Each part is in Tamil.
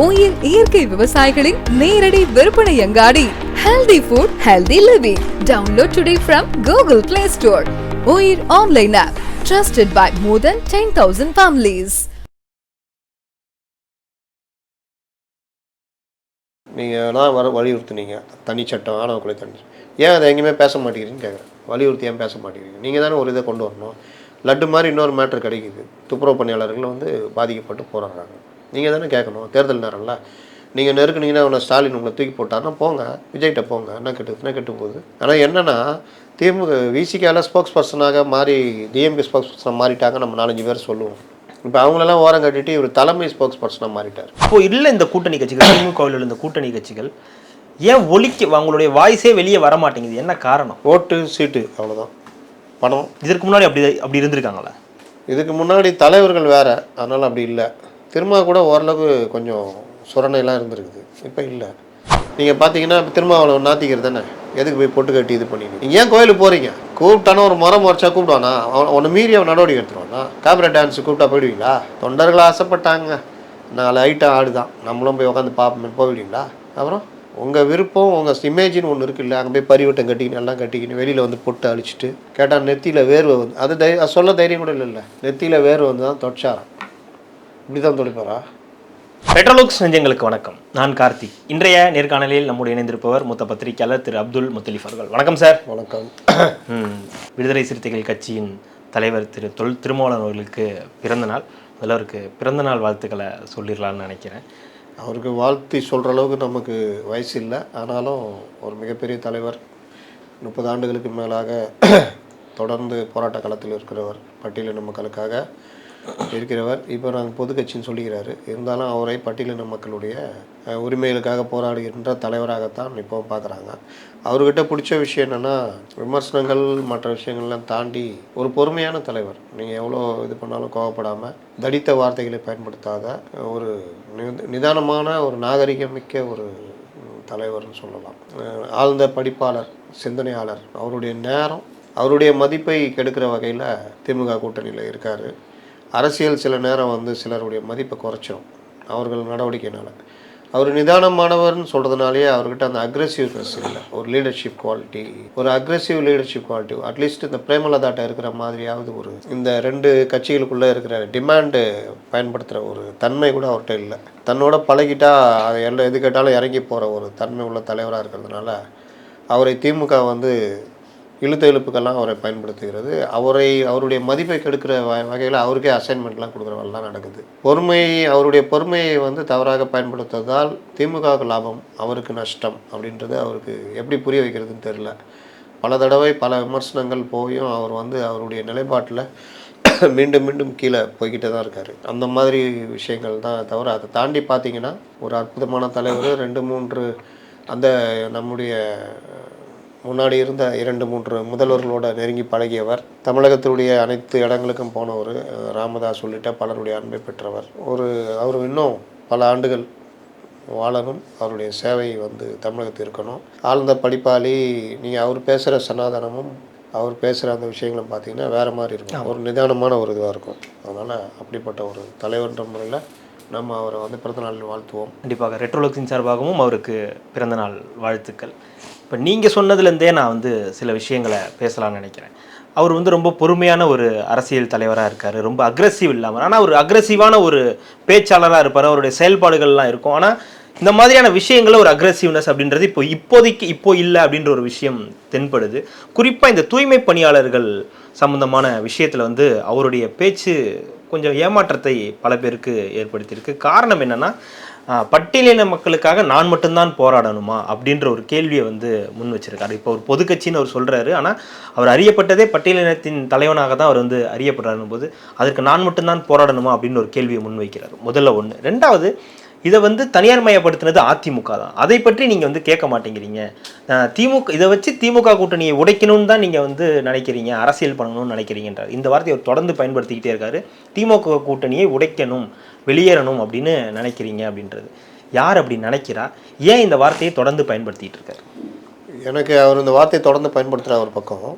ஓயில் இயற்கை விவசாயிகளின் நேரடி விற்பனை அங்காடி. Healthy food, healthy living. Download today from Google Play Store. OIR online app, trusted by more than 10,000 families. நீங்கள் தான் வலியுறுத்துனீங்க தனி சட்டம், ஆணவ கொலை தனி. ஏன் அதை எங்கேயுமே பேச மாட்டேங்கிறீங்கன்னு கேட்குறேன். வலியுறுத்தி ஏன் பேச மாட்டேங்கிறீங்க? நீங்கள் தானே ஒரு இதை கொண்டு வரணும். லட்டு மாதிரி இன்னொரு மேட்ரு கிடைக்குது. துப்புரவு பணியாளர்கள் பாதிக்கப்பட்டு போராடுறாங்க. நீங்கள் தானே கேட்கணும். தேர்தல் நேரம்ல நீங்கள் நெருக்குனீங்கன்னா அவனை ஸ்டாலின் உங்களை தூக்கி போட்டாருன்னா போங்க, விஜய்கிட்ட போங்க, என்ன கெட்டு போகுது. ஆனால் என்னென்னா திமுக விசிகால ஸ்போக்ஸ் பர்சனாக மாறி டிஎம்கே ஸ்போக்ஸ் பர்சனாக மாறிட்டாங்க. நம்ம 4-5 பேர் சொல்லுவோம். இப்போ அவங்களெல்லாம் ஓரம் கட்டிட்டு இவர் தலைமை ஸ்போக்ஸ் பர்சனாக மாறிட்டார். இப்போ இல்லை இந்த கூட்டணி கட்சிகள், திமுகவில் உள்ள இந்த கூட்டணி கட்சிகள் ஏன் அவங்களுடைய வாய்ஸே வெளியே வர மாட்டேங்குது? என்ன காரணம்? ஓட்டு சீட்டு, அவ்வளோதான். பணம். இதற்கு முன்னாடி அப்படி இருந்திருக்காங்களா? இதுக்கு முன்னாடி தலைவர்கள் வேறு, அதனால் அப்படி இல்லை. திரும்ப கூட ஓரளவுக்கு கொஞ்சம் சுரணையெல்லாம் இருந்திருக்குது. இப்போ இல்லை. நீங்கள் பார்த்தீங்கன்னா திருமாவளவன் நாத்திக்கிறது தானே, எதுக்கு போய் பொட்டு கட்டி இது பண்ணி நீங்கள் ஏன் கோயிலுக்கு போகிறீங்க? கூப்பிட்டானா ஒரு மரம் மறைச்சா கூப்பிடுவானா? அவனை மீறி அவன் நடவடிக்கை எடுத்துருவானா? காபரேட் டான்ஸு கூப்பிட்டா போயிடுவீங்களா? தொண்டர்கள் ஆசைப்பட்டாங்க, 4 ஐட்டம் ஆடு தான், நம்மளும் போய் உட்காந்து பார்ப்போம், போயிடுவீங்களா? அப்புறம் உங்கள் விருப்பம், உங்கள் இமேஜின்னு ஒன்று இருக்குல்ல, அங்கே போய் பரிவட்டம் கட்டிக்கின்னு எல்லாம் கட்டிக்கின்னு வெளியில் வந்து பொட்டு அழிச்சிட்டு கேட்டால் நெத்தியில் வேர்வை வந்து அது சொல்ல தைரியம் கூட இல்லை. நெத்தியில் வேர்வை வந்து தான் தொட்சாரம். இப்படி தான் தொலைப்பாரா? ரெட்ரோலுக்ஸ் நெஞ்சங்களுக்கு வணக்கம். நான் கார்த்திக். இன்றைய நேர்காணலில் நம்முடைய இணைந்திருப்பவர் மூத்த பத்திரிகையாளர் திரு அப்துல் முத்தலிஃப் அவர்கள். வணக்கம் சார். வணக்கம். விடுதலை சிறுத்தைகள் கட்சியின் தலைவர் திரு திருமாவளவன் அவர்களுக்கு பிறந்தநாள். அதில் அவருக்கு பிறந்தநாள் வாழ்த்துக்களை சொல்லிடலான்னு நினைக்கிறேன். அவருக்கு வாழ்த்து சொல்கிற அளவுக்கு நமக்கு வயசு இல்லை. ஆனாலும் ஒரு மிகப்பெரிய தலைவர், 30 ஆண்டுகளுக்கு மேலாக தொடர்ந்து போராட்ட களத்தில் இருக்கிறவர், பட்டியலின மக்களுக்காக இருக்கிறவர். இப்போ நாங்கள் பொது கட்சின்னு சொல்லிக்கிறாரு. இருந்தாலும் அவரை பட்டியலின மக்களுடைய உரிமைகளுக்காக போராடுகின்ற தலைவராகத்தான் இப்போ பார்க்குறாங்க. அவர்கிட்ட பிடிச்ச விஷயம் என்னென்னா, விமர்சனங்கள் மற்ற விஷயங்கள்லாம் தாண்டி ஒரு பொறுமையான தலைவர். நீங்கள் எவ்வளோ இது பண்ணாலும் கோவப்படாமல், தடித்த வார்த்தைகளை பயன்படுத்தாத ஒரு நிதானமான ஒரு நாகரிகமிக்க ஒரு தலைவர்னு சொல்லலாம். ஆழ்ந்த படிப்பாளர், சிந்தனையாளர். அவருடைய நேரம், அவருடைய மதிப்பை கெடுக்கிற வகையில் திமுக கூட்டணியில் இருக்கார். அரசியல் சில நேரம் சிலருடைய மதிப்பை குறைச்சிடும் அவர்கள் நடவடிக்கையினால். அவர் நிதானமானவர்னு சொல்கிறதுனாலே அவர்கிட்ட அந்த அக்ரெசிவ்னஸ் இல்லை. ஒரு லீடர்ஷிப் குவாலிட்டி, ஒரு அக்ரெசிவ் லீடர்ஷிப் குவாலிட்டி, அட்லீஸ்ட் இந்த பிரேமலதாட்ட இருக்கிற மாதிரியாவது ஒரு இந்த 2 கட்சிகளுக்குள்ளே இருக்கிற டிமாண்டு பயன்படுத்துகிற ஒரு தன்மை கூட அவர்கிட்ட இல்லை. தன்னோட பழகிட்டா அதை எல்லாம் எது கேட்டாலும் இறங்கி போகிற ஒரு தன்மை உள்ள தலைவராக இருக்கிறதுனால அவரை திமுக இழுப்புக்கெல்லாம் அவரை பயன்படுத்துகிறது. அவருடைய மதிப்பை கெடுக்கிற வகையில் அவருக்கே அசைன்மெண்ட்லாம் கொடுக்குற வேலைலாம் நடக்குது. அவருடைய பொறுமையை தவறாக பயன்படுத்துவதால் திமுகவுக்கு லாபம், அவருக்கு நஷ்டம் அப்படின்றது அவருக்கு எப்படி புரிய வைக்கிறதுன்னு தெரில. பல தடவை பல விமர்சனங்கள் போயும் அவர் அவருடைய நிலைப்பாட்டில் மீண்டும் மீண்டும் கீழே போய்கிட்டே தான் இருக்கார். அந்த மாதிரி விஷயங்கள் தான் தவிர, அதை தாண்டி பார்த்தீங்கன்னா ஒரு அற்புதமான தலைவர். 2-3 அந்த நம்முடைய முன்னாடி இருந்த 2-3 முதல்வர்களோட நெருங்கி பழகியவர். தமிழகத்தினுடைய அனைத்து இடங்களுக்கும் போனவர். ராமதாஸ் உள்ளிட்ட பலருடைய அன்பை பெற்றவர். அவர் இன்னும் பல ஆண்டுகள் வாழணும். அவருடைய சேவை தமிழகத்தில் இருக்கணும். ஆழ்ந்த படிப்பாளி. நீங்கள் அவர் பேசுகிற சனாதனமும் அவர் பேசுகிற அந்த விஷயங்களும் பார்த்தீங்கன்னா வேறு மாதிரி இருக்கும். ஒரு நிதானமான ஒரு இதுவாக இருக்கும். அதனால் அப்படிப்பட்ட ஒரு தலைவர்ன்ற முறையில் நம்ம அவரை பிறந்தநாளில் வாழ்த்துவோம். கண்டிப்பாக ரெட்ரோலுக்ஸின் சார்பாகவும் அவருக்கு பிறந்தநாள் வாழ்த்துக்கள். இப்போ நீங்கள் சொன்னதுலேருந்தே நான் சில விஷயங்களை பேசலாம்னு நினைக்கிறேன். அவர் ரொம்ப பொறுமையான ஒரு அரசியல் தலைவராக இருக்கார். ரொம்ப அக்ரெசிவ் இல்லாமல், ஆனால் ஒரு அக்ரெசிவான ஒரு பேச்சாளராக இருப்பார். அவருடைய செயல்பாடுகள்லாம் இருக்கும். ஆனால் இந்த மாதிரியான விஷயங்களில் ஒரு அக்ரெசிவ்னஸ் அப்படின்றது இப்போ இல்லை அப்படின்ற ஒரு விஷயம் தென்படுது. குறிப்பாக இந்த தூய்மை பணியாளர்கள் சம்பந்தமான விஷயத்தில் அவருடைய பேச்சு கொஞ்சம் ஏமாற்றத்தை பல பேருக்கு ஏற்படுத்தியிருக்கு. காரணம் என்னென்னா, பட்டியலின மக்களுக்காக நான் மட்டும்தான் போராடணுமா அப்படின்ற ஒரு கேள்வியை முன் வச்சிருக்காரு. இப்போ ஒரு பொது கட்சின்னு அவர் சொல்கிறாரு. ஆனால் அவர் அறியப்பட்டதே பட்டியலினத்தின் தலைவனாக தான் அவர் அறியப்படுறாருன்னு போது அதற்கு நான் மட்டும்தான் போராடணுமா அப்படின்னு ஒரு கேள்வியை முன் வைக்கிறார். முதல்ல ஒன்று. ரெண்டாவது, இதை தனியார் மயப்படுத்தினது அதிமுக தான். அதை பற்றி நீங்கள் கேட்க மாட்டேங்கிறீங்க. இதை வச்சு திமுக கூட்டணியை உடைக்கணும்னு தான் நீங்கள் நினைக்கிறீங்க, அரசியல் பண்ணணும்னு நினைக்கிறீங்கன்றார். இந்த வார்த்தையை அவர் தொடர்ந்து பயன்படுத்திக்கிட்டே இருக்காரு. திமுக கூட்டணியை உடைக்கணும், வெளியேறணும் அப்படின்னு நினைக்கிறீங்க அப்படின்றது. யார் அப்படி நினைக்கிறா? ஏன் இந்த வார்த்தையை தொடர்ந்து பயன்படுத்திகிட்டு இருக்காரு? எனக்கு அவர் இந்த வார்த்தையை தொடர்ந்து பயன்படுத்துகிற ஒரு பக்கம்,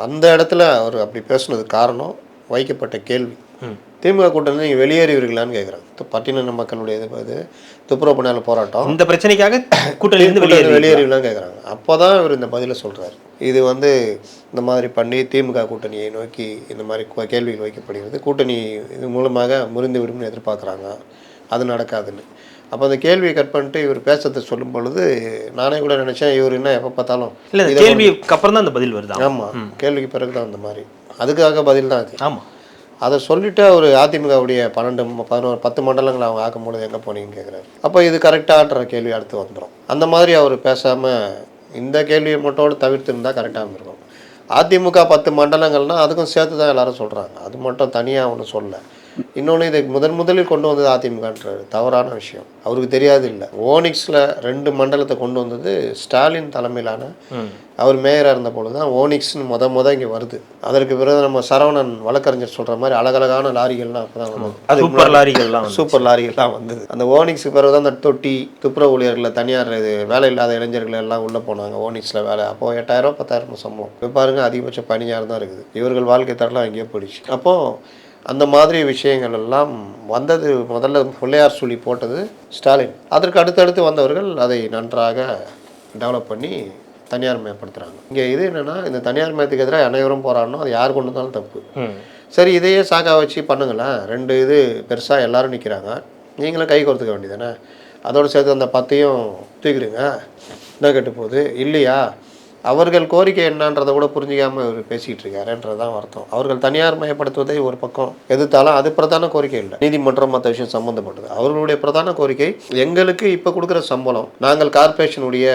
அந்த இடத்துல அவர் அப்படி பேசுனது காரணம் வைக்கப்பட்ட கேள்வி. திமுக கூட்டணி நீங்கள் வெளியேறுவீர்களான்னு கேட்குறாங்க. பட்டியலின மக்களுடைய இது துப்புரவு பணியாளர் போராட்டம், இந்த பிரச்சனைக்காக கூட்டணியிலிருந்து வெளியேறுவீங்களான்னு கேட்குறாங்க. அப்போ தான் இவர் இந்த பதிலை சொல்கிறார். இது இந்த மாதிரி பண்ணி திமுக கூட்டணியை நோக்கி இந்த மாதிரி கேள்விகள் வைக்கப்படுகிறது, கூட்டணி இது மூலமாக முறிந்து விடும்னு எதிர்பார்க்குறாங்க, அது நடக்காதுன்னு. அப்போ அந்த கேள்வியை கட் பண்ணிட்டு இவர் பேசுறதை சொல்லும் பொழுது நானே கூட நினச்சேன், இவர் என்ன எப்போ பார்த்தாலும் இல்லை கேள்விக்கு அப்புறம் தான் அந்த பதில் வருது. ஆமாம், கேள்விக்கு பிறகு தான் அந்த மாதிரி அதுக்காக பதில் தான் அது. ஆமாம், அதை சொல்லிவிட்டு அவர் அதிமுகவுடைய 10 மண்டலங்கள் அவங்க ஆக்கும்பொழுது எங்கே போனீங்கன்னு கேட்குறாரு. அப்போ இது கரெக்டான்ற கேள்வி அடுத்து வந்துடும். அந்த மாதிரி அவர் பேசாமல் இந்த கேள்வியை மட்டும் தவிர்த்துருந்தால் கரெக்டாக இருந்திருக்கும். அதிமுக 10 மண்டலங்கள்னால் அதுக்கும் சேர்த்து தான் எல்லாரும் சொல்கிறாங்க, அது மட்டும் தனியாக ஒன்றும் சொல்லலை. இன்னொன்று, இதை முதலில் கொண்டு வந்தது அதிமுகன்றது தவறான விஷயம். அவருக்கு தெரியாது இல்லை, ஓனிக்ஸில் 2 மண்டலத்தை கொண்டு வந்தது ஸ்டாலின் தலைமையிலான அவர் மேயராக இருந்த பொழுது தான் ஓனிக்ஸ்னு முத இங்கே வருது. அதற்கு பிறகு நம்ம சரவணன் வழக்கறிஞர் சொல்கிற மாதிரி அழகழகான லாரிகள்லாம் அப்போ தான் வந்தது, சூப்பர் லாரிகள்லாம் வந்தது. அந்த ஓனிக்ஸுக்கு பிறகு தான் அந்த தொட்டி துப்புரவு ஊழியர்களில் தனியார் இது வேலை இல்லாத இளைஞர்கள் எல்லாம் உள்ளே போனாங்க ஓனிக்ஸில் வேலை. அப்போது 8000 10,000 சம்பளம். இப்போ பாருங்க அதிகபட்சம் 15,000 தான் இருக்குது. இவர்கள் வாழ்க்கை தரலாம் எங்கேயோ போயிடுச்சு. அப்போது அந்த மாதிரி விஷயங்கள் எல்லாம் வந்தது. முதல்ல பிள்ளையார் சொல்லி போட்டது ஸ்டாலின். அதற்கு அடுத்தடுத்து வந்தவர்கள் அதை நன்றாக டெவலப் பண்ணி தனியார் மயப்படுத்துகிறாங்க. இங்கே இது என்னென்னா, இந்த தனியார் மயத்துக்கு எதிராக அனைவரும் போராடணும், அது யார் கொண்டு வந்தாலும் தப்பு. சரி, இதையே சாக்கா வச்சு பண்ணுங்களேன், 2 இது பெருசாக எல்லோரும் நிற்கிறாங்க, நீங்களும் கை கோர்த்துக்க வேண்டியதானே. அதோடு சேர்த்து அந்த 10ஐயும் தூக்கிடுங்க, என்ன கெட்டு போகுது இல்லையா. அவர்கள் கோரிக்கை என்னன்றதை கூட புரிஞ்சிக்காமல் இவர் பேசிகிட்டு இருக்காருன்றதான் அர்த்தம். அவர்கள் தனியார் மயப்படுத்துவதை ஒரு பக்கம் எதிர்த்தாலும் அது பிரதான கோரிக்கை இல்லை, நீதிமன்றம் மற்ற விஷயம் சம்மந்தப்பட்டது. அவர்களுடைய பிரதான கோரிக்கை, எங்களுக்கு இப்போ கொடுக்குற சம்பளம், நாங்கள் கார்பரேஷனுடைய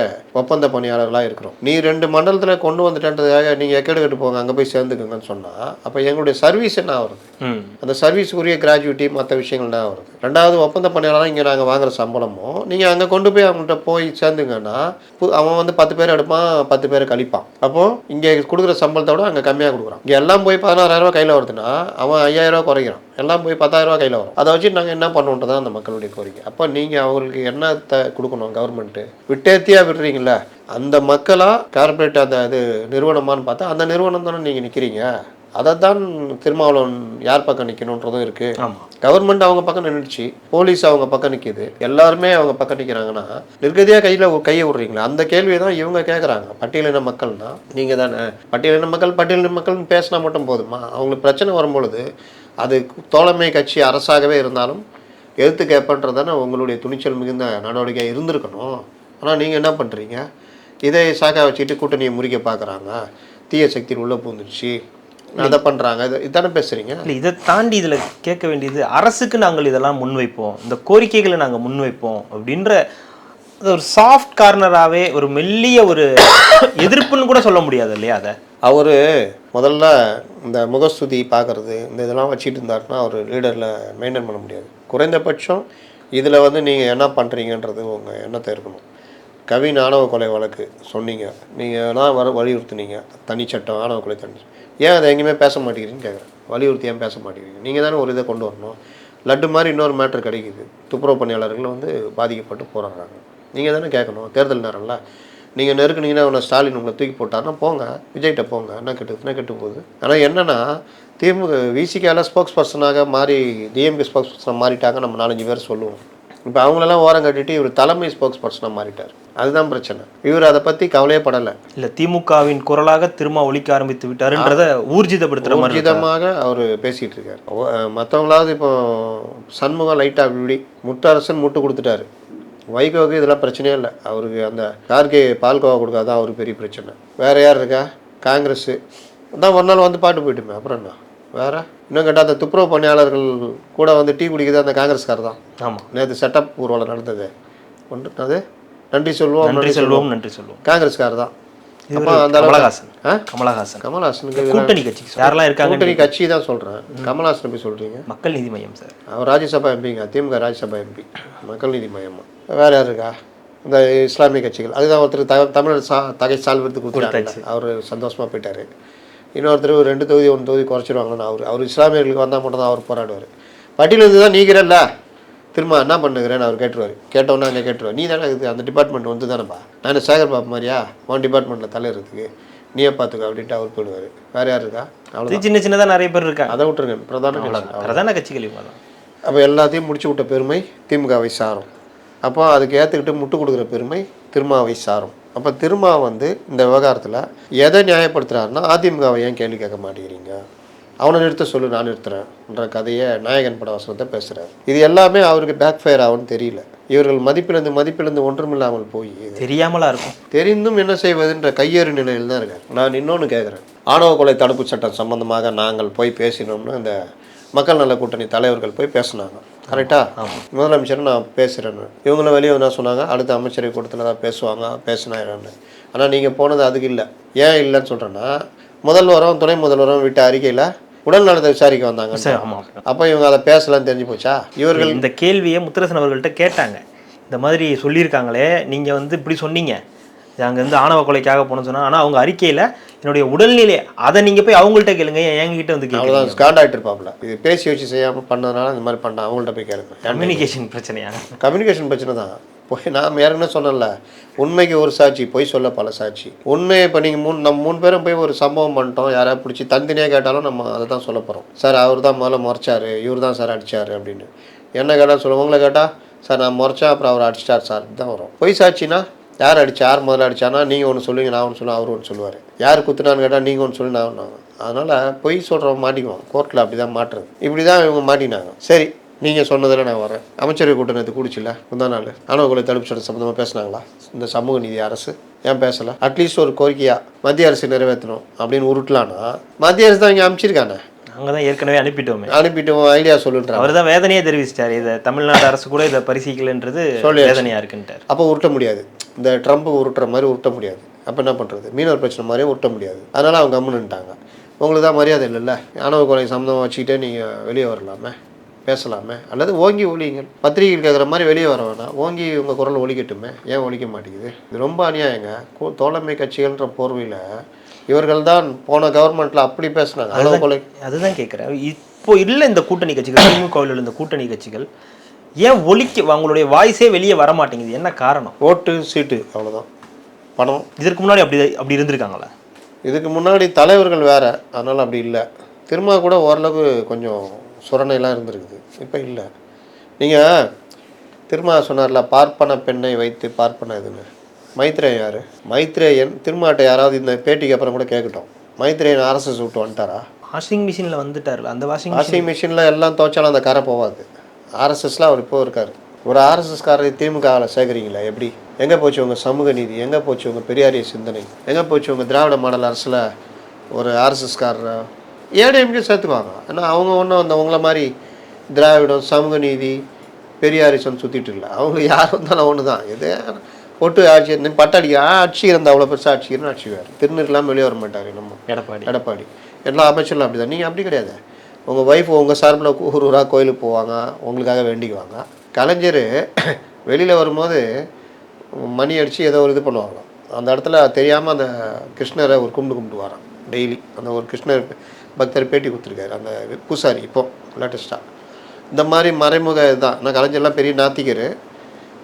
ஒப்பந்த பணியாளர்களாக இருக்கிறோம், நீ 2 மண்டலத்தில் கொண்டு வந்துட்டன்றதுக்காக நீங்கள் எக்கேடு கட்டு போங்க, அங்கே போய் சேர்ந்துக்குங்கன்னு சொன்னால் அப்போ எங்களுடைய சர்வீஸ் என்ன வருது, அந்த சர்வீஸுக்குரிய கிராஜுவிட்டி மற்ற விஷயங்கள் தான் வருது. 2வது ஒப்பந்த பணியாளராக இங்கே நாங்கள் வாங்குற சம்பளமும் நீங்கள் அங்கே கொண்டு போய் அவங்கள்ட்ட போய் சேர்ந்துங்கன்னா அவன் 10 பேர் எடுப்பான், 10 பேர் கழிப்பான். அப்போ இங்கே கொடுக்குற சம்பளத்தை விட அங்கே கம்மியாக கொடுக்குறான். இங்கே எல்லாம் போய் 16,000 கையில் வருதுன்னா அவன் 5,000 குறைக்கிறான், எல்லாம் போய் 10,000 கையில் வரும். அதை வச்சு நாங்கள் என்ன பண்ணுவோன்றதான் அந்த மக்களுடைய கோரிக்கை. அப்போ நீங்கள் அவங்களுக்கு என்னத்தை கொடுக்கணும், கவர்மெண்ட்டு விட்டேத்தியாக விடுறீங்களா, அந்த மக்களாக கார்பரேட் அந்த இது நிறுவனமானு பார்த்தா அந்த நிறுவனம் தானே நீங்கள் நிற்கிறீங்க. அதை தான் திருமாவளவன் யார் பக்கம் நிற்கணுன்றதும் இருக்குது. கவர்மெண்ட் அவங்க பக்கம் நின்றுச்சு, போலீஸ் அவங்க பக்கம் நிற்கிது, எல்லாருமே அவங்க பக்கம் நிற்கிறாங்கன்னா நிர்கதியாக கையை விடுறீங்களா, அந்த கேள்வியை தான் இவங்க கேட்குறாங்க. பட்டியலின மக்கள்னா நீங்கள் தானே, பட்டியலின மக்கள்னு பேசினா மட்டும் போதுமா? அவங்களுக்கு பிரச்சனை வரும்பொழுது அது தோழமை கட்சி அரசாகவே இருந்தாலும் எதிர்த்து கேட்பன்றதானே உங்களுடைய துணிச்சல் மிகுந்த நடவடிக்கையாக இருந்திருக்கணும். ஆனால் நீங்கள் என்ன பண்ணுறீங்க, இதை சாக்கா வச்சுக்கிட்டு கூட்டணியை முறிக்க பார்க்குறாங்க, தீய சக்தியில் உள்ளே பூந்துருச்சு, அதை பண்ணுறாங்க, இதானே பேசுகிறீங்க. இல்லை, இதை தாண்டி இதில் கேட்க வேண்டியது, அரசுக்கு நாங்கள் இதெல்லாம் முன்வைப்போம், இந்த கோரிக்கைகளை நாங்கள் முன்வைப்போம் அப்படின்ற ஒரு சாஃப்ட் கார்னராகவே ஒரு மெல்லிய ஒரு எதிர்ப்புன்னு கூட சொல்ல முடியாது இல்லையா? அதை அவர் முதல்ல இந்த முகஸ்துதி பார்க்குறது இந்த இதெல்லாம் வச்சுட்டு இருந்தாருன்னா அவர் லீடரில் மெயின்டைன் பண்ண முடியாது. குறைந்தபட்சம் இதில் நீங்கள் என்ன பண்ணுறீங்கன்றது உங்கள் எண்ணத்தை இருக்கணும். கவின் ஆணவ கொலை வழக்கு சொன்னீங்க, நீங்கள் தான் வலியுறுத்துனீங்க தனி சட்டம், ஆணவ கொலை தனி, ஏன் அதை எங்கேயுமே பேச மாட்டேங்கிறீங்கன்னு கேட்குறேன். வலியுறுத்தி ஏன் பேச மாட்டேங்கிறீங்க? நீங்கள் தானே ஒரு இதை கொண்டு வரணும். லட்டு மாதிரி இன்னொரு மேட்ரு கிடைக்குது, துப்புரவு பணியாளர்கள் பாதிக்கப்பட்டு போராடுறாங்க, நீங்கள் தானே கேட்கணும். தேர்தல் நேரம்ல நீங்கள் நெருக்குனீங்கன்னா அவனை ஸ்டாலின் உங்களை தூக்கி போட்டாருன்னா போங்க, விஜய்கிட்ட போங்க, என்ன கெட்டு போகுது. ஆனால் என்னென்னா திமுக விசிகாவில் ஸ்போக்ஸ் பர்சனாக மாறி டிஎம்கே ஸ்போக்ஸ் பர்சனாக மாறிட்டாங்க, நம்ம 4-5 பேர் சொல்லுவோம். இப்போ அவங்களெல்லாம் ஓரம் கட்டிட்டு இவர் தலைமை ஸ்போக்ஸ் பர்சனாக மாறிட்டார், அதுதான் பிரச்சனை. இவர் அதை பற்றி கவலையே படலை. இல்லை, திமுகவின் குரலாக திரும்ப ஒழிக்க ஆரம்பித்து விட்டாருன்றதை ஊர்ஜிதமாக அவர் பேசிகிட்டு இருக்கார். மற்றவங்களாவது இப்போ சண்முகம் லைட்டாக இப்படி முட்டரசன் முட்டு கொடுத்துட்டாரு, வைகோவுக்கு இதெல்லாம் பிரச்சனையே இல்லை. அவருக்கு அந்த கார்கே பால்கோவா கொடுக்காதான் அவருக்கு பெரிய பிரச்சனை. வேறு யார் இருக்கா? காங்கிரஸ் தான் ஒரு நாள் பாட்டு போயிட்டுமே, அப்புறம் என்ன வேறு? இன்னும் கேட்டால் அந்த துப்புரவு பணியாளர்கள் கூட டீ குடிக்குது அந்த காங்கிரஸ்கார் தான். ஆமாம், நேற்று செட்டப் ஊர்வலம் நடந்தது அது நன்றி சொல்லுவோம் காங்கிரஸ்கார் தான். கமலஹாசனுக்கு கூட்டணி கட்சி யாரெல்லாம் இருக்காங்க? கூட்டணி கட்சி தான் சொல்கிறேன். கமலஹாசன் போய் சொல்கிறீங்க? மக்கள் நீதி மையம் சார், அவர் ராஜ்யசபா எம்பிங்க, திமுக ராஜ்யசபா எம்பி. மக்கள் நீதி மையமா? வேறு யார் இருக்கா? இந்த இஸ்லாமிய கட்சிகள். அதுதான் ஒருத்தர் தமிழர் தகை சால்வித்து கொடுத்தாச்சு, அவர் சந்தோஷமாக போயிட்டார். இன்னொருத்தர் 2 தொகுதி 1 தொகுதி குறைச்சிருவாங்கன்னு அவர் இஸ்லாமியர்களுக்கு வந்தால் மட்டும் தான் அவர் போராடுவார். பட்டியலிருந்து தான் நீக்கிறல்ல, திரும்ப என்ன பண்ணுகிறேன்னு அவர் கேட்டுருவார். கேட்டோன்னா அங்கே கேட்டுருவார், நீ தானே இது அந்த டிபார்ட்மெண்ட் தானேப்பா, நான் சேகர் பாபு மாதிரியா உன் டிபார்ட்மெண்ட்டில் தலையிறதுக்கு, நீயே பார்த்துக்க அப்படின்ட்டு அவர் போயிடுவார். வேறு யார் இருக்கா? அவ்வளோ சின்ன சின்னதாக நிறைய பேர் இருக்காங்க. அதை விட்டுருங்க, பிரதான கட்சிகள் இவங்க தான். அப்போ எல்லாத்தையும் முடிச்சு விட்ட பெருமை திமுகவை சாரும். அப்போ அதுக்கு ஏற்றுக்கிட்டு முட்டு கொடுக்குற பெருமை திருமாவை சாரும். அப்போ திருமா வந்து இந்த விவகாரத்தில் எதை நியாயப்படுத்துகிறாருன்னா, அதிமுகவை ஏன் கேள்வி கேட்க மாட்டேங்கிறீங்க, அவனை நிறுத்த சொல்லு நான் நிறுத்துறேன்ற கதையை நாயகன் பட வசனத்தை பேசுகிறார். இது எல்லாமே அவருக்கு பேக் ஃபயர் ஆகும்னு தெரியல. இவர்கள் மதிப்பிலிருந்து ஒன்றுமில்லாமல் போய் தெரியாமலா இருக்கும், தெரிந்தும் என்ன செய்வதுன்ற கையேறு நிலையில் தான் இருக்கார். நான் இன்னொன்று கேட்குறேன், ஆணவ கொலை தடுப்பு சட்டம் சம்பந்தமாக நாங்கள் போய் பேசினோம்னு அந்த மக்கள் நல கூட்டணி தலைவர்கள் போய் பேசினாங்க. கரெக்டாக முதலமைச்சர் நான் பேசுகிறேன்னு இவங்களும் வெளியே என்ன சொன்னாங்க, அடுத்த அமைச்சரை கூட்டத்தில் தான் பேசினாயிரன்னு. ஆனால் நீங்கள் போனது அதுக்கு இல்லை. ஏன் இல்லைன்னு சொல்கிறேன்னா, முதல்வரும் துணை முதல்வரும் விட்ட அறிக்கையில் உடல் நலத்தை விசாரிக்க வந்தாங்க. அப்போ இவங்க அதை பேசலான்னு தெரிஞ்சு போச்சா? இவர்கள் இந்த கேள்வியை முத்தரசன் அவர்கள்ட்ட கேட்டாங்க. இந்த மாதிரி சொல்லியிருக்காங்களே, நீங்கள் வந்து இப்படி சொன்னீங்க, அங்கே வந்து ஆணவ கொலைக்காக போகணும்னு சொன்னால், ஆனால் அவங்க அறிக்கையில் என்னுடைய உடல்நிலை அதை நீங்கள் போய் அவங்கள்ட்ட கேளுங்க, என்கிட்ட வந்து கேட்கலாம். ஸ்காண்ட் ஆகிட்டு இருப்பாப்புல, இது பேசி வச்சு செய்யாமல் பண்ணதுனால இந்த மாதிரி பண்ண அவங்கள்ட்ட போய் கேளுங்க. கம்யூனிகேஷன் பிரச்சனையா? கம்யூனிகேஷன் பிரச்சனை தான். போய் நான் ஏற்கனவே சொன்னல, உண்மைக்கு ஒரு சாட்சி, பொய் சொல்ல பல சாட்சி. உண்மையை இப்போ நீங்கள் நம்ம 3 பேரும் போய் ஒரு சம்பவம் பண்ணிட்டோம், யாராவது பிடிச்சி தனித்தனியாக கேட்டாலும் நம்ம அதை தான் சொல்ல போகிறோம். சார் அவர் தான் முதல்ல முறைச்சார், இவர் தான் சார் அடித்தார் அப்படின்னு. என்ன கேட்டால் சொல்லுவோம், உங்களை கேட்டால் சார் நான் முறைச்சா அப்புறம் அவர் அடிச்சிட்டார் சார் தான் வரும். பொய் சாட்சினா யார் அடிச்சா, யார் முதல்ல அடித்தானா நீங்கள் ஒன்று சொல்லுவீங்க, நான் ஒன்று சொல்லுவேன், அவர் ஒன்று சொல்லுவார். யார் குத்துனான்னு கேட்டால் நீங்கள் ஒன்று சொல்லி நான் ஒன்று. அதனால் பொய் சொல்கிறவங்க மாட்டிக்குவோம், கோர்ட்டில் அப்படி தான் மாட்டுறது. இப்படி தான் இவங்க மாட்டினாங்க. சரி, நீங்கள் சொன்னதில் நான் வரேன். அமைச்சரவை கூட்டணத்தை கூடிச்சில்ல முந்தா நாள் ஆணவ கொலை தடுப்பு சட்டம் சம்மந்தமாக பேசினாங்களா இந்த சமூக நீதி அரசு? ஏன் பேசலை? அட்லீஸ்ட் ஒரு கோரிக்கையாக மத்திய அரசு நிறைவேற்றணும் அப்படின்னு உருட்டலான்னா, மத்திய அரசு தான் இங்கே அனுப்பிச்சிருக்காங்க. அங்கே தான் ஏற்கனவே அனுப்பிட்டோம் ஐடியா சொல்லுன்றாங்க. அவர் தான் வேதனையே தெரிவிச்சிட்டார், இதை தமிழ்நாடு அரசு கூட இதை பரிசீலிக்கலன்றது வேதனையாக இருக்குன்ட்டார். அப்போ உருட்ட முடியாது, இந்த ட்ரம்ப் உருட்டுற மாதிரி உருட்ட முடியாது. அப்போ என்ன பண்ணுறது? மீனவர் பிரச்சனை மாதிரியே உருட்ட முடியாது. அதனால் அவங்க கம்முன்னுட்டாங்க. உங்களுக்கு தான் மரியாதை இல்லைல்ல, ஆணவ கொலை சம்மந்தமாக வச்சுக்கிட்டே நீங்கள் வெளியே வரலாமே, பேசலாமே, அல்லது ஓங்கி ஒழிங்கள். பத்திரிகைகள் கேட்குற மாதிரி வெளியே வர வேணாம், ஓங்கி உங்கள் குரல் ஒழிக்கட்டுமே. ஏன் ஒழிக்க மாட்டேங்குது? இது ரொம்ப அநியாயங்க. தோழமை கட்சிகள்ன்ற போர்வையில் இவர்கள் தான் போன கவர்மெண்ட்டில் அப்படி பேசுனாங்க ஆணவ கொலை. அதுதான் கேட்குறேன், இப்போ இல்லை இந்த கூட்டணி கட்சிகள், திமுகவில் இந்த கூட்டணி கட்சிகள் ஏன் அவங்களுடைய வாய்ஸே வெளியே வர மாட்டேங்குது? என்ன காரணம்? ஓட்டு சீட்டு, அவ்வளோதான். பணம். இதற்கு முன்னாடி அப்படி இருந்திருக்காங்களா? இதுக்கு முன்னாடி தலைவர்கள் வேறு, அதனால் அப்படி இல்லை. திரும்ப கூட ஓரளவுக்கு கொஞ்சம் சுரணையெல்லாம் இருந்திருக்குது, இப்போ இல்லை. நீங்கள் திரும்ப சொன்னார்ல, பார்ப்பன பெண்ணை வைத்து பார்ப்பன இதுன்னு. மைத்ரேயன் யார்? மைத்ரேயன் திருமாட்ட யாராவது இந்த பேட்டிக்கு அப்புறம் கூட கேட்கட்டும், மைத்ரேயன் RSS விட்டு வந்துட்டாரா? வாஷிங் மிஷினில் வந்துட்டார்ல, அந்த வாஷிங் மிஷினில் எல்லாம் துவைச்சாலும் அந்த கரை போகாது. RSSல அவர் இப்போ இருக்கார். ஒரு RSSகாரரை திமுகவில் சேர்க்குறீங்களா? எப்படி? எங்கே போச்சு உங்கள் சமூக நீதி? எங்கே போச்சு உங்கள் பெரியாரிய சிந்தனை? எங்கே போச்சு உங்கள் திராவிட மாடல் அரசில் ஒரு RSSகாரரை ஏடிஎம்கே சேர்த்துக்குவாங்க? ஏன்னா அவங்க ஒன்றும் அந்த உங்களை மாதிரி திராவிடம் சமூக நீதி பெரியாரிசம் சுற்றிட்டு இல்லை. அவங்க யார் வந்தாலும் ஒன்று தான். எது ஒட்டு ஆட்சி பட்டாடிக்கு ஆட்சி இருந்தால் அவ்வளோ பெருசாக ஆட்சிக்கிறன்னு ஆட்சிவார். திருநீர்லாம் வெளியே வர மாட்டார். நம்ம எடப்பாடி எல்லா அமைச்சர்லாம் அப்படி தான். நீங்கள் அப்படி கிடையாது. உங்கள் ஒய்ஃப் உங்கள் சார்பில் ஊரூராக கோயிலுக்கு போவாங்க, உங்களுக்காக வேண்டிக்குவாங்க. கலைஞர் வெளியில் வரும்போது மணி அடித்து ஏதோ ஒரு இது பண்ணுவாங்க. அந்த இடத்துல தெரியாமல் அந்த கிருஷ்ணரை ஒரு கும்பிட்டு வரான் டெய்லி. அந்த ஒரு கிருஷ்ணர் பக்தர் பேட்டி கொடுத்துருக்காரு அந்த பூசாரி இப்போ லேட்டஸ்ட்டாக. இந்த மாதிரி மறைமுக இதுதான். நான் கலைஞர்லாம் பெரிய நாத்திகர்.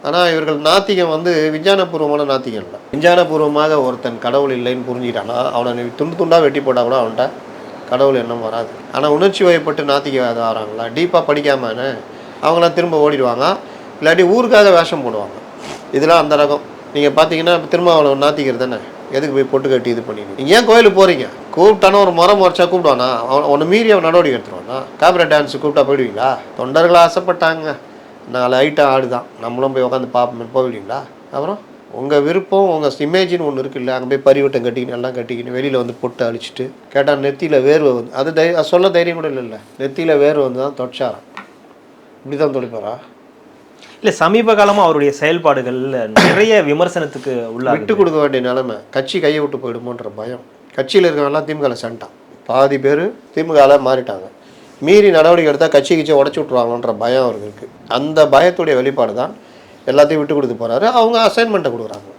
ஆனால் இவர்கள் நாத்திகம் வந்து விஞ்ஞானபூர்வமான நாத்திகம் இல்லை. விஞ்ஞானபூர்வமாக ஒருத்தன் கடவுள் இல்லைன்னு புரிஞ்சுக்கிட்டானா அவனை துண்டாக வெட்டி போட்டால் கூட அவன்கிட்ட கடவுள் எண்ணம் வராது. ஆனால் உணர்ச்சி வயப்பட்டு நாத்திகவாதம் ஆகிறாங்களா, டீப்பாக படிக்காமன்னு அவங்களாம் திரும்ப ஓடிடுவாங்க, இல்லாட்டி ஊருக்காக வேஷம் போடுவாங்க. இதெல்லாம் அந்த ரகம். நீங்கள் பார்த்தீங்கன்னா திரும்ப அவளை நாத்திக்கிறது தானே, எதுக்கு போய் பொட்டு கட்டி இது பண்ணிட்டு நீங்கள் ஏன் கோயிலுக்கு போகிறீங்க? கூப்பிட்டானா ஒரு முறைச்சா கூப்பிடுவானா? அவனை மீறி அவன் நடவடிக்கை எடுத்துருவானா? காப்பரேட் டான்ஸு கூப்பிட்டா போயிடுவீங்களா? தொண்டர்கள் ஆசைப்பட்டாங்க, 4 ஐட்டம் ஆடுதான், நம்மளும் போய் உட்காந்து பார்ப்போம், போயிடுவீங்களா? அப்புறம் உங்கள் விருப்பம், உங்கள் இமேஜின்னு ஒன்று இருக்குல்ல, அங்கே போய் பரிவட்டம் கட்டிக்கின்னு எல்லாம் கட்டிக்கின்னு வெளியில் வந்து பொட்டு அழிச்சிட்டு கேட்டால் நெத்தியில் வேர்வை வந்து அது சொல்ல தைரியம் கூட இல்லை. நெத்தியில் வேர்வை வந்து தான் தொட்சாராம். இப்படி தான் தொலைப்பாரா? இல்லை, சமீப காலமாக அவருடைய செயல்பாடுகள் நிறைய விமர்சனத்துக்கு உள்ள விட்டு கொடுக்க வேண்டிய நிலைமை. கட்சி கையை விட்டு போயிடுமோன்ற பயம். கட்சியில் இருக்கிறவங்கலாம் திமுகவில் சண்டான், பாதி பேர் திமுகவில் மாறிட்டாங்க. மீறி நடவடிக்கை எடுத்தால் கட்சி உடச்சி விட்ருவாங்களோன்ற பயம் அவருக்கு இருக்குது. அந்த பயத்துடைய வெளிப்பாடு தான் எல்லாத்தையும் விட்டு கொடுத்து போகிறாரு. அவங்க அசைன்மெண்ட்டை கொடுக்குறாங்க,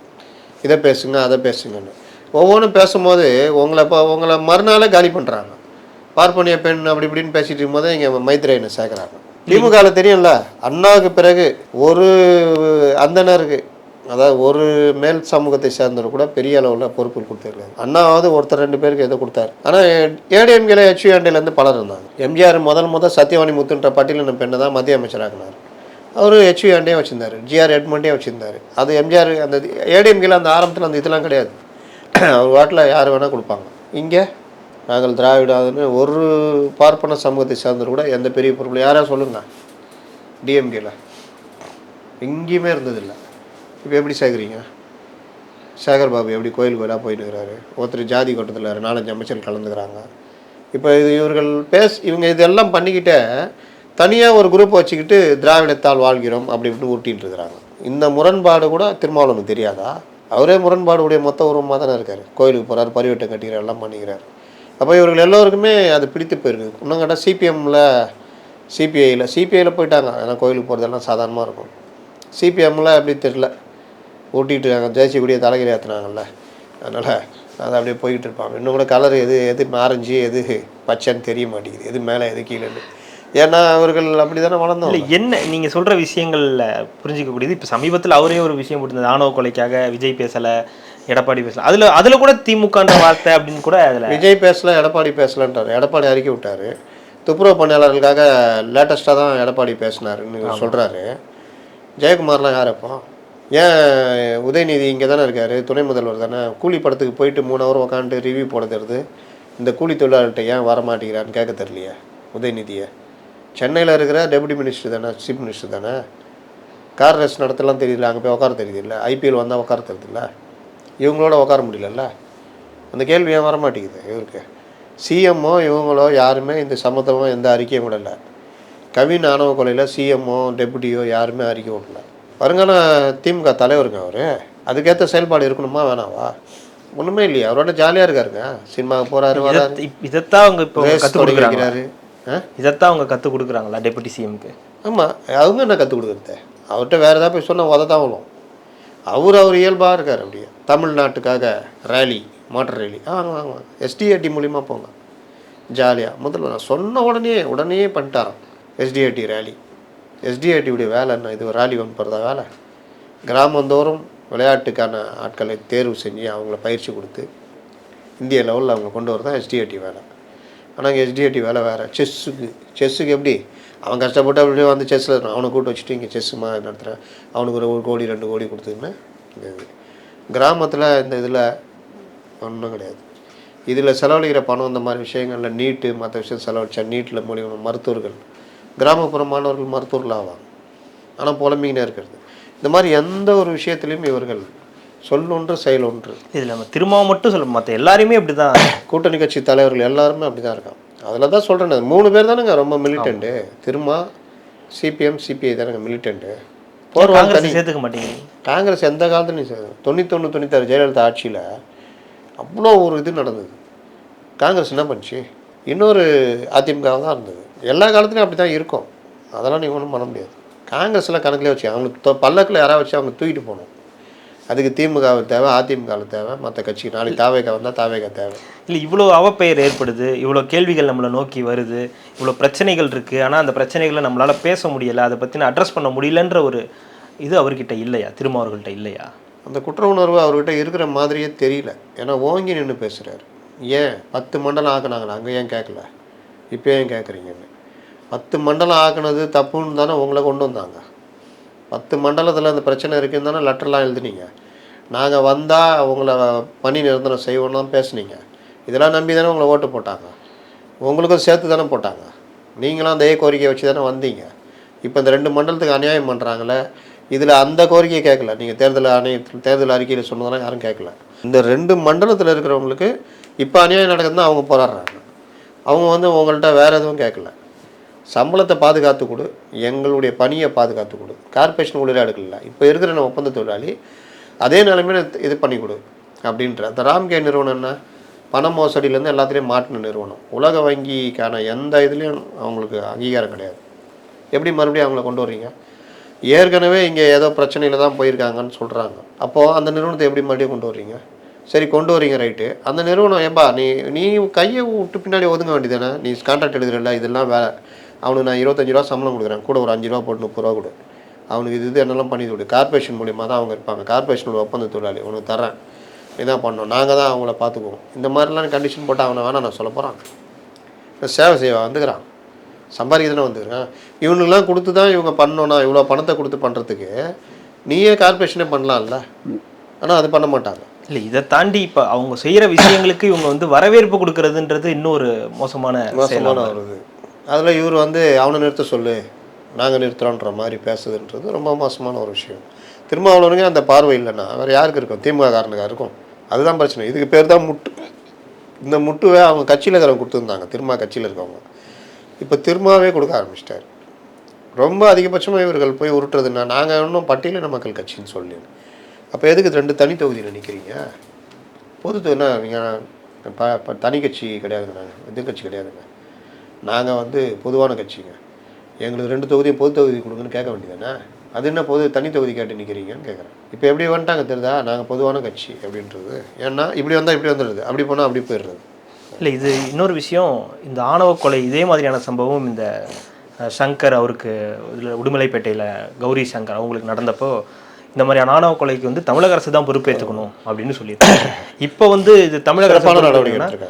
இதை பேசுங்க அதை பேசுங்கன்னு. ஒவ்வொன்றும் பேசும்போது உங்களை மறுநாளே காலி பண்ணுறாங்க. பார்ப்பனிய பெண் அப்படி இப்படின்னு பேசிகிட்டு இருக்கும்போது இங்கே மைத்ரேயனை சேர்க்குறாங்க. திமுகவில் தெரியும்ல, அண்ணாவுக்கு பிறகு ஒரு அந்தனருக்கு அதாவது ஒரு மேல் சமூகத்தை சேர்ந்தவர் கூட பெரிய அளவில் பொறுப்புகள் கொடுத்துருக்காங்க. அண்ணாவது ஒருத்தர் 2 பேருக்கு எதோ கொடுத்தாரு. ஆனால் ஏடிஎம்கேல HUAண்டேலேருந்து பலர் இருந்தாங்க. எம்ஜிஆர் முதல் சத்யவாணி முத்துன்ற பட்டியலின பெண்ணை தான் மத்திய அமைச்சராகினார். அவர் HUAண்டே வச்சுருந்தார், ஜிஆர் எட்மண்டே வச்சுருந்தார். அது எம்ஜிஆர் அந்த ஏடிஎம்கேல அந்த ஆரம்பத்தில் அந்த இதெல்லாம் கிடையாது. அவர் வாட்டில் யார் வேணால் கொடுப்பாங்க. இங்கே நாங்கள் திராவிடாதுன்னு ஒரு பார்ப்பன சமூகத்தை சேர்ந்தவர் கூட எந்த பெரிய பொறுப்பில் யாராவது சொல்லுங்கள். டிஎம்கேல எங்கேயுமே இருந்ததில்லை. இப்போ எப்படி சேர்க்குறீங்க? சேகர் பாபு எப்படி கோயிலாக போயிட்டு இருக்கிறாரு, ஒருத்தர் ஜாதி கூட்டத்தில் 4-5 அமைச்சர்கள் கலந்துக்கிறாங்க. இப்போ இவர்கள் இவங்க இதெல்லாம் பண்ணிக்கிட்டே தனியாக ஒரு குரூப் வச்சுக்கிட்டு திராவிடத்தால் வாழ்கிறோம் அப்படி இப்படின்னு ஊட்டிகிட்டு இருக்கிறாங்க. இந்த முரண்பாடு கூட திருமாவளவனுக்கு தெரியாதா? அவரே முரண்பாடுடைய மொத்த உருவமாக தானே இருக்கார். கோயிலுக்கு போகிறார், பரிவட்டம் கட்டிக்கிறார், எல்லாம் பண்ணிக்கிறார். அப்போ இவர்கள் எல்லோருக்குமே அது பிடித்து போயிருக்குது. இன்னும் கேட்டால் சிபிஐயில் போயிட்டாங்க. ஏன்னா கோயிலுக்கு போகிறதெல்லாம் சாதாரணமாக இருக்கும். சிபிஎம்மில் அப்படி தெரியல, ஊட்டிகிட்டு இருக்காங்க. ஜெயசிக்குடியை தலைகிரி ஏற்றுனாங்கல்ல, அதனால் அதை அப்படியே போய்கிட்டு இருப்பாங்க. இன்னும் கூட கலர் எது ஆரஞ்சு எது பச்சைன்னு தெரிய மாட்டேங்குது, எது மேலே எது கீழேன்னு. ஏன்னா அவர்கள் அப்படி தானே வளர்ந்தோம். இல்லை என்ன நீங்கள் சொல்கிற விஷயங்களில் புரிஞ்சிக்கக்கூடியது. இப்போ சமீபத்தில் அவரே ஒரு விஷயம் போட்டிருந்தது, ஆணவ கொலைக்காக விஜய் பேசலை, எடப்பாடி பேசலை. அதில் கூட திமுகன்ற வார்த்தை அப்படின்னு கூட அதில் விஜய் பேசலை, எடப்பாடி பேசலைன்றார். எடப்பாடி அறிக்கை விட்டார். துப்புரவு பணியாளர்களுக்காக லேட்டஸ்ட்டாக தான் எடப்பாடி பேசினாருன்னு சொல்கிறாரு. ஜெயக்குமார்லாம் யார் அப்போ? ஏன் உதயநிதி இங்கே தானே இருக்கார், துணை முதல்வர் தானே. கூலி படத்துக்கு போயிட்டு 3 ஹவர் உட்காந்துட்டு ரிவ்யூ போட தருது. இந்த கூலி தொழிலாளர்கிட்ட ஏன் வரமாட்டேங்கிறான்னு கேட்க தெரியலையே உதயநிதியை. சென்னையில் இருக்கிற டெபுட்டி மினிஸ்டர் தானே, சீஃப் மினிஸ்டர் தானே. கார் ரேஸ் நடத்தலாம் தெரியல, அங்கே போய் உட்கார தெரியுது. ஐபிஎல் வந்தால் உட்கார தெரியுதுல்ல, இவங்களோட உட்கார முடியலல்ல. அந்த கேள்வி ஏன் வரமாட்டேங்குது இவருக்கு? சிஎம்ஓ இவங்களோ யாருமே இந்த சம்மந்தமாக எந்த அறிக்கையும் விடலை. கவின் ஆணவ கொலையில் சிஎம்ஓ டெபுட்டியோ யாருமே அறிக்கை விடல. வருங்கால திமுக தலைவருங்க அவர். அதுக்கேற்ற செயல்பாடு இருக்கணுமா வேணாவா? ஒன்றுமே இல்லையா? அவரோட ஜாலியாக இருக்காருங்க. சினிமாவுக்கு போகிறாரு, வராரு. இதைத்தான் அவங்க இப்போ கற்றுக் கொடுக்குறாரு. இதைத்தான் அவங்க கற்றுக் கொடுக்குறாங்களா டெபுட்டி சிஎம்க்கு? ஆமாம், அவங்க என்ன கற்றுக் கொடுக்குறது? அவர்கிட்ட வேறு ஏதாவது போய் சொன்னால் உததான் விழும். அவர் இயல்பாக இருக்கார். அப்படியே தமிழ்நாட்டுக்காக ரேலி, மாட்டர் ரேலி வாங்க எஸ்டிஏடி மூலிமா போங்க ஜாலியாக. முதல்ல நான் சொன்ன உடனே பண்ணிட்டாராம் எஸ்டிஏடி ரேலி. எஸ்டிஏடியுடைய வேலை என்ன? இது ரேலி ஒன்று போகிறதா வேலை? கிராமந்தோறும் விளையாட்டுக்கான ஆட்களை தேர்வு செஞ்சு அவங்கள பயிற்சி கொடுத்து இந்திய லெவலில் அவங்க கொண்டு வரதான் எஸ்டிஏடி வேலை. ஆனால் எஸ்டிஏடி வேலை வேறு. செஸ்ஸுக்கு எப்படி அவன் கஷ்டப்பட்டு அப்படியே வந்து செஸ்ஸில் அவனை கூட்டு வச்சுட்டு இங்கே செஸ்ஸுமா நடத்துகிறேன், அவனுக்கு ஒரு 1 கோடி 2 கோடி கொடுத்துன்னு. கிராமத்தில் இந்த இதில் ஒன்றும் கிடையாது. இதில் செலவழிக்கிற பணம் இந்த மாதிரி விஷயங்களில் நீட்டு மற்ற விஷயம் செலவழிச்சா நீட்டில் மூலியமாக மருத்துவர்கள், கிராமப்புற மாணவர்கள் மருத்துவர்கள் ஆவாங்க. ஆனால் புலம்பிக்கினே இருக்கிறது. இந்த மாதிரி எந்த ஒரு விஷயத்துலையும் இவர்கள் சொல்லொன்று செயல் ஒன்று. இதில் நம்ம திருமாவை மட்டும் சொல்ல, மற்ற எல்லாருமே அப்படி தான். கூட்டணி கட்சி தலைவர்கள் எல்லாருமே அப்படி தான் இருக்காங்க. அதில் தான் சொல்கிறேன், 3 பேர் தானேங்க ரொம்ப மிலிட்டண்ட்டு. திருமா, சிபிஎம், சிபிஐ தானேங்க மிலிட்டண்ட்டு. சேர்த்துக்க மாட்டேங்க. காங்கிரஸ் எந்த காலத்துலையும் 91, 96 ஜெயலலிதா ஆட்சியில் அவ்வளோ ஒரு இது நடந்தது. காங்கிரஸ் என்ன பண்ணுச்சு? இன்னொரு அதிமுக தான் இருந்தது. எல்லா காலத்துலையும் அப்படி தான் இருக்கும். அதெல்லாம் நீங்கள் ஒன்றும் பண்ண முடியாது. காங்கிரஸ்லாம் கணக்கிலே வச்சு அவங்களுக்கு பல்லக்கில் யாராவது வச்சு அவங்க தூக்கிட்டு போகணும். அதுக்கு திமுகவுக்கு தேவை, அதிமுகவுக்கு தேவை, மற்ற கட்சிக்கு நாளைக்கு தாவேகா வந்தால் தாவேகா தேவை. இல்லை இவ்வளோ அவப்பெயர் ஏற்படுது, இவ்வளோ கேள்விகள் நம்மளை நோக்கி வருது, இவ்வளோ பிரச்சனைகள் இருக்குது. ஆனால் அந்த பிரச்சனைகளை நம்மளால் பேச முடியலை, அதை பற்றி அட்ரஸ் பண்ண முடியலன்ற ஒரு இது அவர்கிட்ட இல்லையா, திருமாவர்கள்ட்ட இல்லையா? அந்த குற்ற உணர்வு அவர்கிட்ட இருக்கிற மாதிரியே தெரியல. ஏன்னா ஓங்கி நின்று பேசுகிறாரு. ஏன் 10 மண்டலம் ஆக்குனாங்களா, அங்கே ஏன் கேட்கல, இப்போ ஏன் கேட்குறீங்கன்னு? 10 மண்டலம் ஆக்குனது தப்புன்னு தானே உங்களை கொண்டு வந்தாங்க. 10 மண்டலத்தில் அந்த பிரச்சனை இருக்குன்னு தானே லெட்டர்லாம் எழுதுனீங்க. நாங்கள் வந்தால் உங்களை பணி நிரந்தரம் செய்வோன்னு தான் பேசுனீங்க. இதெல்லாம் நம்பி தானே உங்களை ஓட்டு போட்டாங்க. உங்களுக்கும் சேர்த்து தானே போட்டாங்க. நீங்களாம் அந்த கோரிக்கையை வச்சு தானே வந்தீங்க. இப்போ இந்த 2 மண்டலத்துக்கு அநியாயம் பண்ணுறாங்களே, இதில் அந்த கோரிக்கையை கேட்கல. நீங்கள் தேர்தல் அறிக்கையில் சொன்னதெல்லாம் யாரும் கேட்கல. இந்த 2 மண்டலத்தில் இருக்கிறவங்களுக்கு இப்போ அநியாயம் நடக்குதுன்னு அவங்க போராடுறாங்க. அவங்க உங்கள்கிட்ட வேறு எதுவும் கேட்கல. சம்பளத்தை பாதுகாத்து கொடு, எங்களுடைய பணியை பாதுகாத்து கொடு. கார்பரேஷன் ஊழியராக எடுக்கல. இப்போ இருக்கிற ஒப்பந்த தொழிலாளி அதே நிலைமையில இது பண்ணி கொடு அப்படின்ற. அந்த ராம்கே நிறுவனம் என்ன, பண மோசடியிலேருந்து எல்லாத்துலேயும் மாட்டின நிறுவனம். உலக வங்கிக்கான எந்த இதுலேயும் அவங்களுக்கு அங்கீகாரம் கிடையாது. எப்படி மறுபடியும் அவங்கள கொண்டு வர்றீங்க? ஏற்கனவே இங்கே ஏதோ பிரச்சனையில் தான் போயிருக்காங்கன்னு சொல்கிறாங்க. அப்போது அந்த நிறுவனத்தை எப்படி மறுபடியும் கொண்டு வர்றீங்க? சரி கொண்டு வரீங்க, ரைட்டு. அந்த நிறுவனம் ஏன்பா நீ கையை விட்டு பின்னாடி ஒதுங்க வேண்டியதானே? நீ கான்ட்ராக்ட் எழுதுறல, இதெல்லாம் வேலை. அவனுக்கு நான் 25 ரூபா சம்பளம் கொடுக்குறேன், கூட ஒரு 5 ரூபா போட்டு 30 ரூபா கொடு. அவனுக்கு இது என்னெல்லாம் பண்ணி விடு. கார்பரேஷன் மூலியமாக தான் அவங்க இருப்பாங்க. கார்பரேஷனோட ஒப்பந்த தொழிலாளி உனக்கு தரேன், இதான் பண்ணோம், நாங்கள் தான் அவங்கள பார்த்துக்குவோம். இந்த மாதிரிலாம் கண்டிஷன் போட்டு அவனை வேணாம் நான் சொல்ல போகிறான். சேவை செய்வா வந்துக்கிறான், சம்பாதிக்கிறதுனா வந்துக்கிறான். இவனுக்கெல்லாம் கொடுத்து தான் இவங்க பண்ணோன்னா இவ்வளோ பணத்தை கொடுத்து பண்ணுறதுக்கு நீயே கார்பரேஷனே பண்ணலாம்ல. ஆனால் அது பண்ண மாட்டாங்க. இல்லை, இதை தாண்டி இப்போ அவங்க செய்கிற விஷயங்களுக்கு இவங்க வந்து வரவேற்பு கொடுக்கறதுன்றது இன்னொரு மோசமான வருது. அதில் இவர் வந்து அவனை நிறுத்த சொல்லு, நாங்கள் நிறுத்துறோன்ற மாதிரி பேசுதுன்றது ரொம்ப மோசமான ஒரு விஷயம். திருமாவளவனுக்கு அந்த பார்வை இல்லைன்னா வேறு யாருக்கு இருக்கும்? திமுக காரனுக்காக இருக்கும். அதுதான் பிரச்சனை. இதுக்கு பேர் தான் முட்டு. இந்த முட்டுவை அவங்க கட்சியில் இருக்கிறவங்க கொடுத்துருந்தாங்க, திருமா கட்சியில் இருக்கவங்க. இப்போ திருமாவே கொடுக்க ஆரம்பிச்சிட்டார். ரொம்ப அதிகபட்சமாக இவர்கள் போய் உருட்டுறதுன்னா நாங்கள் இன்னும் பட்டியலின மக்கள் கட்சின்னு சொல்லி, அப்போ எதுக்கு 2 தனி தொகுதியில் நிற்கிறீங்க? பொது என்ன நீங்கள் தனி கட்சி கிடையாதுங்க, நாங்கள் எதிர்கட்சி கிடையாதுங்க, நாங்கள் வந்து பொதுவான கட்சிங்க, எங்களுக்கு 2 தொகுதியும் பொது தொகுதி கொடுங்கன்னு கேட்க வேண்டியதானே? அது என்ன தனி தொகுதி கேட்டு நிற்கிறீங்கன்னு கேட்குறேன். இப்போ எப்படி வந்துட்டாங்க தெரியுதா, நாங்கள் பொதுவான கட்சி அப்படின்றது. ஏன்னா இப்படி வந்தால் இப்படி வந்துடுது, அப்படி போனால் அப்படி போயிடுறது. இல்லை, இது இன்னொரு விஷயம். இந்த ஆணவ கொலை இதே மாதிரியான சம்பவம் இந்த சங்கர் அவருக்கு இதில் உடுமலைப்பேட்டையில் கௌரி சங்கர் அவங்களுக்கு நடந்தப்போ இந்த மாதிரியான ஆணவ கொலைக்கு வந்து தமிழக அரசு தான் பொறுப்பேற்றுக்கணும் அப்படின்னு சொல்லியிருக்காங்க. இப்போ வந்து இது தமிழக அரசு நடவடிக்கை,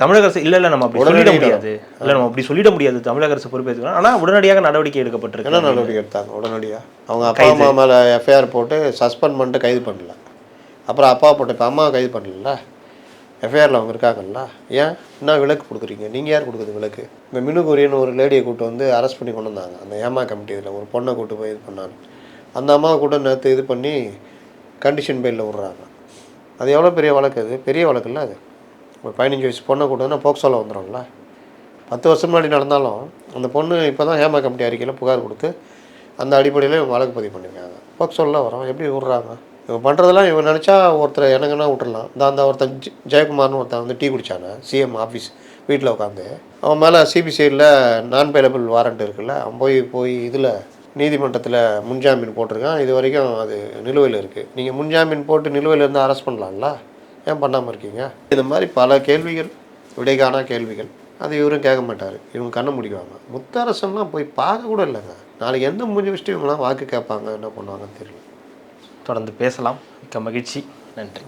தமிழக அரசு இல்லை நம்ம அப்படி சொல்லிட முடியாது, நம்ம அப்படி சொல்லிட முடியாது, தமிழக அரசு பொறுப்பேற்றுக்கணும். ஆனால் உடனடியாக நடவடிக்கை எடுக்கப்பட்டிருக்கு. என்ன நடவடிக்கை எடுத்தாங்க? உடனடியாக அவங்க அப்பா அம்மா மேலே எஃப்ஐஆர் போட்டு சஸ்பெண்ட் பண்ணிட்டு கைது பண்ணல. அப்புறம் அப்பா போட்டு இப்போ அம்மாவை கைது பண்ணல, எஃப்ஐஆரில் அவங்க இருக்காங்கல்ல. ஏன் என்ன விலக்கு கொடுக்குறீங்க? நீங்கள் யார் கொடுக்குறது விலக்கு? இந்த மினுகூரியன்னு ஒரு லேடியை கூட்டு வந்து அரெஸ்ட் பண்ணி கொண்டு வந்தாங்க, அந்த ஏமா கமிட்டி. இதில் ஒரு பொண்ணை கூட்டு போய் இது பண்ணாங்க. அந்த அம்மாவை கூட நேற்று இது பண்ணி கண்டிஷன் பெயிலில் விட்றாங்க. அது எவ்வளோ பெரிய வழக்கு? அது பெரிய வழக்கு இல்லை. அது ஒரு 15 வயசு பொண்ணை கூட்டதுன்னா போக்சோவில் வந்துடும்ல. 10 வருஷம் முன்னாடி நடந்தாலும் அந்த பொண்ணு இப்போ தான் ஹேமா கமிட்டி அறிக்கையில் புகார் கொடுத்து அந்த அடிப்படையில் இவங்க வழக்கு பதிவு பண்ணியிருக்காங்க. போக்சோவில் வரோம். எப்படி விட்றாங்க? இவங்க பண்ணுறதெல்லாம் இவங்க நினச்சா ஒருத்தர் எனக்குன்னா விட்டுடலாம். அந்த ஒருத்தன் ஜெயக்குமார்னு ஒருத்தன் வந்து டீ குடித்தானே சிஎம் ஆஃபீஸ் வீட்டில் உட்காந்து, அவன் மேலே சிபிசிஐடியில் நான் பெயிலபிள் வாரண்ட் இருக்குல்ல, அவன் போய் இதில் நீதிமன்றத்தில் முன்ஜாமீன் போட்டிருக்கான். இது வரைக்கும் அது நிலுவையில் இருக்குது. நீங்கள் முன்ஜாமீன் போட்டு நிலுவையில் இருந்து அரெஸ்ட் பண்ணலாம்ல, ஏன் பண்ணாமல் இருக்கீங்க? இந்த மாதிரி பல கேள்விகள், விடைக்கான கேள்விகள். அது இவரும் கேட்க மாட்டார், இவங்க கண்ணை முடிக்குவாங்க. முத்தரசன்லாம் போய் பார்க்க கூட இல்லைங்க. நாளைக்கு எந்த முடிஞ்சு வச்சுட்டு இவங்களாம் வாக்கு கேட்பாங்க, என்ன பண்ணுவாங்கன்னு தெரியல. தொடர்ந்து பேசலாம். மிக்க மகிழ்ச்சி. நன்றி.